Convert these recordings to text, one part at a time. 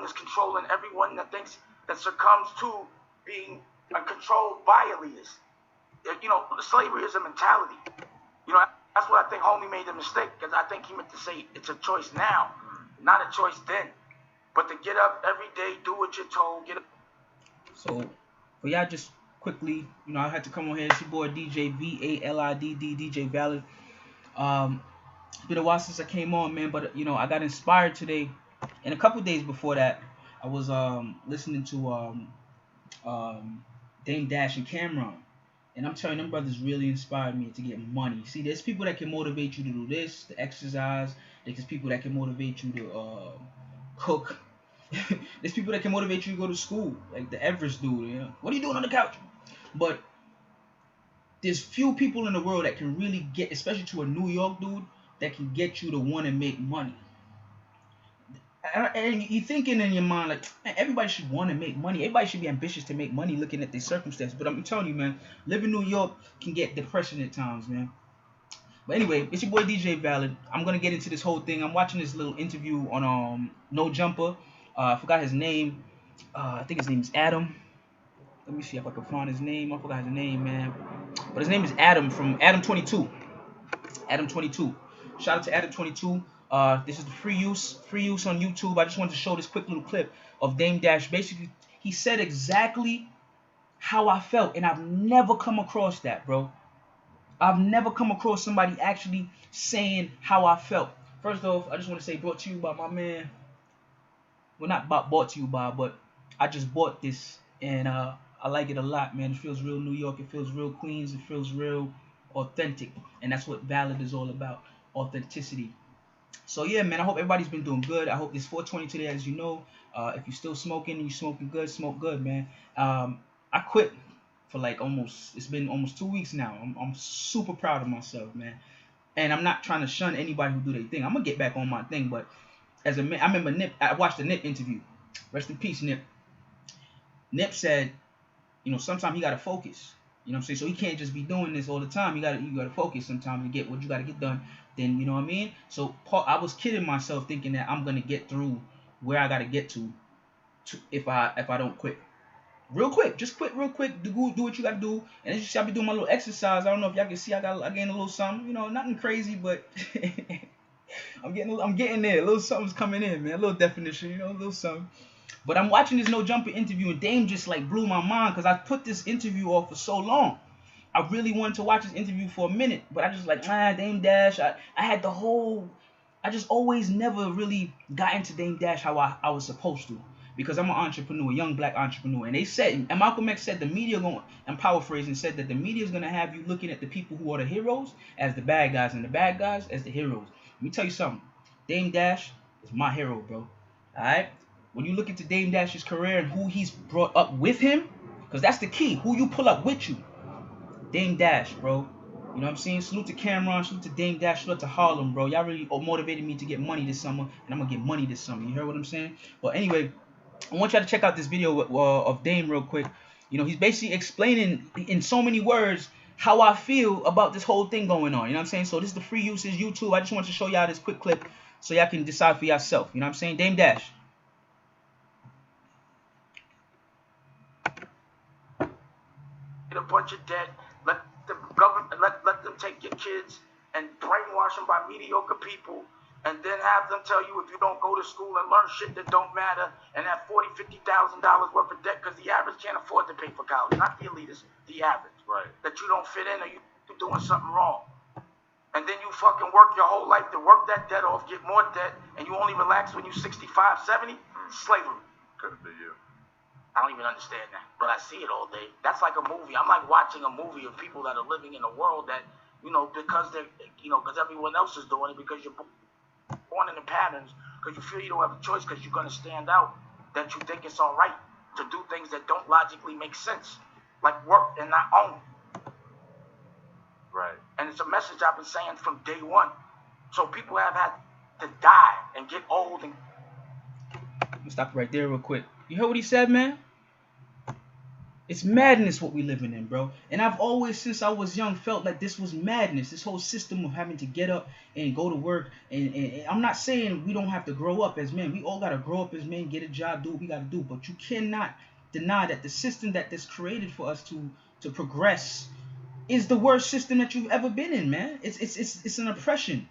everyone is controlling everyone that succumbs to being controlled by elitists. Slavery is a mentality. That's what I think homie made the mistake, because I think he meant to say it's a choice now, not a choice then. But to get up every day, do what you're told, get up. So, for y'all just quickly, I had to come on here. It's your boy DJ VALIDD, DJ Valid. It's been a while since I came on, man, but I got inspired today. And a couple days before that, I was listening to Dame Dash and Cameron. And I'm telling you, them brothers really inspired me to get money. See, there's people that can motivate you to do this, to exercise. There's people that can motivate you to cook. There's people that can motivate you to go to school, like the Everest dude. What are you doing on the couch? But there's few people in the world that can really get, especially to a New York dude, that can get you to want to make money. And you're thinking in your mind, like, man, everybody should want to make money. Everybody should be ambitious to make money looking at their circumstances. But I'm telling you, man, living in New York can get depressing at times, man. But anyway, it's your boy DJ Valid. I'm going to get into this whole thing. I'm watching this little interview on No Jumper. I forgot his name. I think his name is Adam. Let me see if I can find his name. I forgot his name, man. But his name is Adam from Adam 22. Adam 22. Shout out to Adam 22. This is the free use on YouTube. I just wanted to show this quick little clip of Dame Dash. Basically, he said exactly how I felt, and I've never come across that, bro. I've never come across somebody actually saying how I felt. First off, I just want to say brought to you by my man. Well, not bought to you by, but I just bought this, and I like it a lot, man. It feels real New York. It feels real Queens. It feels real authentic, and that's what Valid is all about, authenticity. So yeah, man, I hope everybody's been doing good. I hope it's 420 today, as you know. If you're still smoking and you're smoking good, smoke good, man. I quit for it's been almost 2 weeks now. I'm super proud of myself, man. And I'm not trying to shun anybody who do their thing. I'm gonna get back on my thing, but I remember Nip. I watched the Nip interview. Rest in peace, Nip. Nip said, sometimes you gotta focus. You know what I'm saying? So he can't just be doing this all the time. You gotta focus sometimes to get what you gotta get done. Then you know what I mean? So I was kidding myself thinking that I'm gonna get through where I gotta get to if I don't quit. Real quick, just quit real quick. Do what you gotta do. And as you see, I be doing my little exercise. I don't know if y'all can see. I gained a little something. Nothing crazy, but I'm getting there. A little something's coming in, man. A little definition, a little something. But I'm watching this No Jumper interview, and Dame just blew my mind because I put this interview off for so long. I really wanted to watch this interview for a minute, but I just Dame Dash. I just always never really got into Dame Dash how I was supposed to, because I'm an entrepreneur, a young black entrepreneur. And they said, and Malcolm X said, I'm paraphrasing, said that the media is going to have you looking at the people who are the heroes as the bad guys and the bad guys as the heroes. Let me tell you something. Dame Dash is my hero, bro. All right? When you look into Dame Dash's career and who he's brought up with him, because that's the key, who you pull up with you. Dame Dash, bro. You know what I'm saying? Salute to Cameron, salute to Dame Dash, salute to Harlem, bro. Y'all really motivated me to get money this summer, and I'm going to get money this summer. You heard what I'm saying? But anyway, I want y'all to check out this video of Dame real quick. He's basically explaining in so many words how I feel about this whole thing going on. You know what I'm saying? So this is the free usage YouTube. I just want to show y'all this quick clip so y'all can decide for yourself. You know what I'm saying? Dame Dash. A bunch of debt. Let the government let them take your kids and brainwash them by mediocre people, and then have them tell you if you don't go to school and learn shit that don't matter, and have $40,000-$50,000 worth of debt because the average can't afford to pay for college, not the elitists, the average. Right. That you don't fit in or you're doing something wrong. And then you fucking work your whole life to work that debt off, get more debt, and you only relax when you're 65, 70? Slavery. Could be you. I don't even understand that, but I see it all day. That's like a movie. I'm like watching a movie of people that are living in a world that, because they're, because everyone else is doing it, because you're born in the patterns, because you feel you don't have a choice, because you're going to stand out, that you think it's all right to do things that don't logically make sense, like work and not own. Right. And it's a message I've been saying from day one. So people have had to die and get old. And I'm gonna stop right there real quick. You heard what he said, man? It's madness what we living in, bro. And I've always, since I was young, felt like this was madness. This whole system of having to get up and go to work. And I'm not saying we don't have to grow up as men. We all gotta grow up as men, get a job, do what we gotta do. But you cannot deny that the system that this created for us to progress is the worst system that you've ever been in, man. It's an oppression.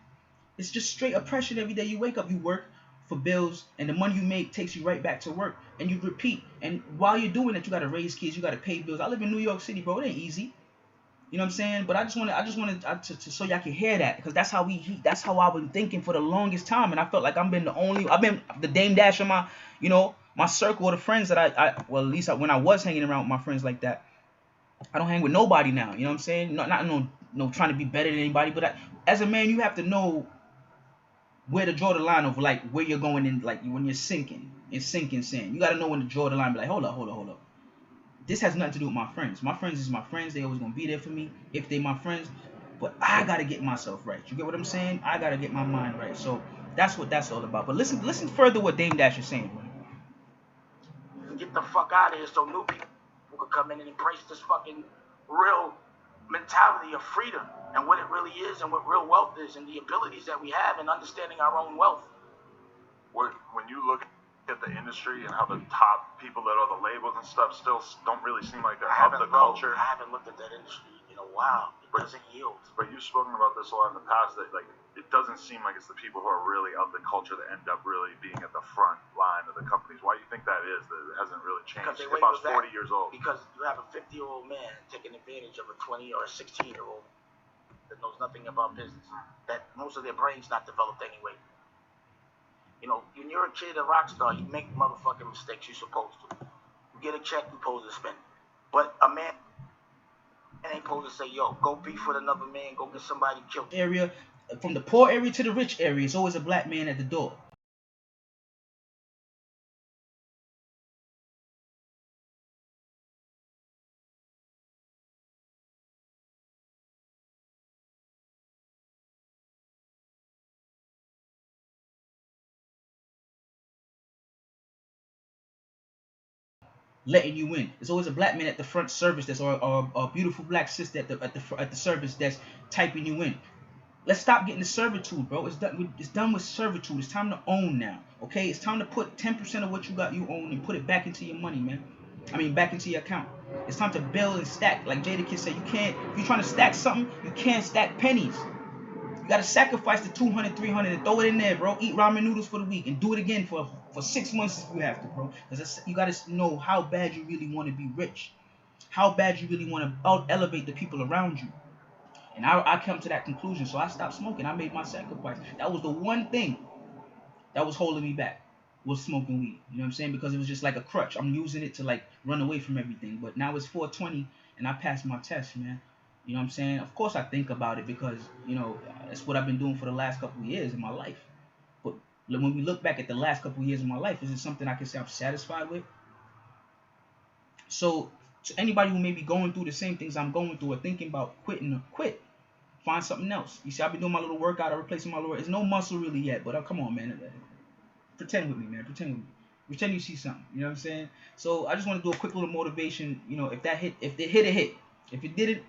It's just straight oppression. Every day you wake up, you work for bills, and the money you make takes you right back to work, and you repeat. And while you're doing it, you gotta raise kids, you gotta pay bills. I live in New York City, bro. It ain't easy. You know what I'm saying? But I just wanted to so y'all can hear that, because that's how I've been thinking for the longest time, and I felt like I've been the Dame Dash of my, my circle of the friends that I well, at least when I was hanging around with my friends like that. I don't hang with nobody now. You know what I'm saying? Not no trying to be better than anybody, but as a man, you have to know where to draw the line of like where you're going in, like when you're sinking sand. You gotta know when to draw the line. Be like, hold up. This has nothing to do with my friends. My friends is my friends. They always gonna be there for me if they my friends. But I gotta get myself right. You get what I'm saying? I gotta get my mind right. So that's what that's all about. But listen further what Dame Dash is saying, bro. Get the fuck out of here so new people can come in and embrace this fucking real mentality of freedom and what it really is and what real wealth is and the abilities that we have in understanding our own wealth. When you look at the industry and how the top people that are the labels and stuff still don't really seem like they're of the culture. I haven't looked at that industry in a while. It doesn't yield. But you've spoken about this a lot in the past, that like it doesn't seem like it's the people who are really of the culture that end up really being at the front line of the companies. Why do you think that is? That it hasn't really changed? Because if I was 40 years old. Because you have a 50-year-old man taking advantage of a 20 or a 16-year-old that knows nothing about business. That most of their brains not developed anyway. You know, when you're a kid, a rock star, you make motherfucking mistakes. You're supposed to. You get a check, you're supposed to spend. But a man ain't supposed to say, yo, go beef with another man, go get somebody killed. Area, from the poor area to the rich area, it's always a black man at the door. Letting you in. It's always a black man at the front service that's or a beautiful black sister at the service that's typing you in. Let's stop getting the servitude, bro. It's done with servitude. It's time to own now. Okay? It's time to put 10% of what you own and put it back into your money, man. I mean, back into your account. It's time to build and stack. Like Jadakiss said, if you're trying to stack something, you can't stack pennies. You gotta sacrifice the 200, 300 and throw it in there, bro. Eat ramen noodles for the week and do it again for 6 months if you have to, bro. Because you gotta know how bad you really want to be rich, how bad you really want to elevate the people around you. And I come to that conclusion, so I stopped smoking. I made my sacrifice. That was the one thing that was holding me back, was smoking weed. You know what I'm saying? Because it was just like a crutch. I'm using it to like run away from everything. But now it's 420 and I passed my test, man. You know what I'm saying? Of course I think about it because, that's what I've been doing for the last couple of years in my life. But when we look back at the last couple of years of my life, is it something I can say I'm satisfied with? So to anybody who may be going through the same things I'm going through or thinking about quitting, quit. Find something else. You see, I've been doing my little workout. I'm replacing my little. It's no muscle really yet, but come on, man. Pretend with me, man. Pretend with me. Pretend you see something. You know what I'm saying? So I just want to do a quick little motivation. If it hit, it hit. If it didn't,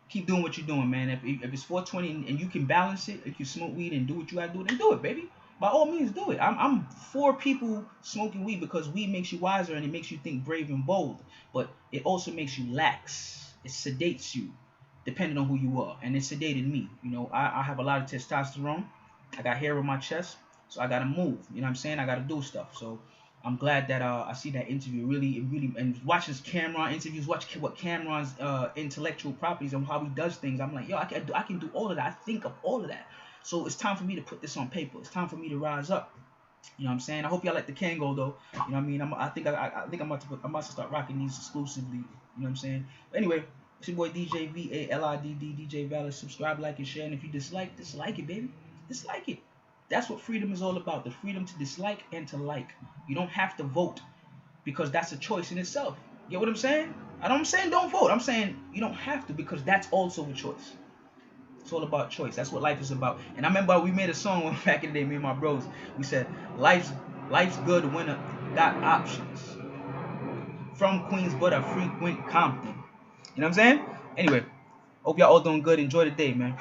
keep doing what you're doing, man. If it's 420 and you can balance it, if you smoke weed and do what you gotta do, then do it, baby. By all means, do it. I'm for people smoking weed because weed makes you wiser and it makes you think brave and bold. But it also makes you lax. It sedates you, depending on who you are. And it sedated me. I have a lot of testosterone. I got hair on my chest, so I gotta move. You know what I'm saying? I gotta do stuff. So I'm glad that I see that interview really, and watching Cameron interviews, watch what Cameron's intellectual properties and how he does things. I'm like, yo, I can do all of that. I think of all of that. So it's time for me to put this on paper. It's time for me to rise up. You know what I'm saying? I hope y'all like the Kango though. You know what I mean? I think I'm about to start rocking these exclusively. You know what I'm saying? But anyway, it's your boy DJ VALIDD, DJ Valid. Subscribe, like, and share. And if you dislike it, baby. Dislike it. That's what freedom is all about. The freedom to dislike and to like. You don't have to vote because that's a choice in itself. You get what I'm saying? I'm saying don't vote. I'm saying you don't have to because that's also a choice. It's all about choice. That's what life is about. And I remember we made a song back in the day, me and my bros. We said, life's good when it got options. from Queens, but I frequent Compton. You know what I'm saying? Anyway, hope y'all all doing good. Enjoy the day, man.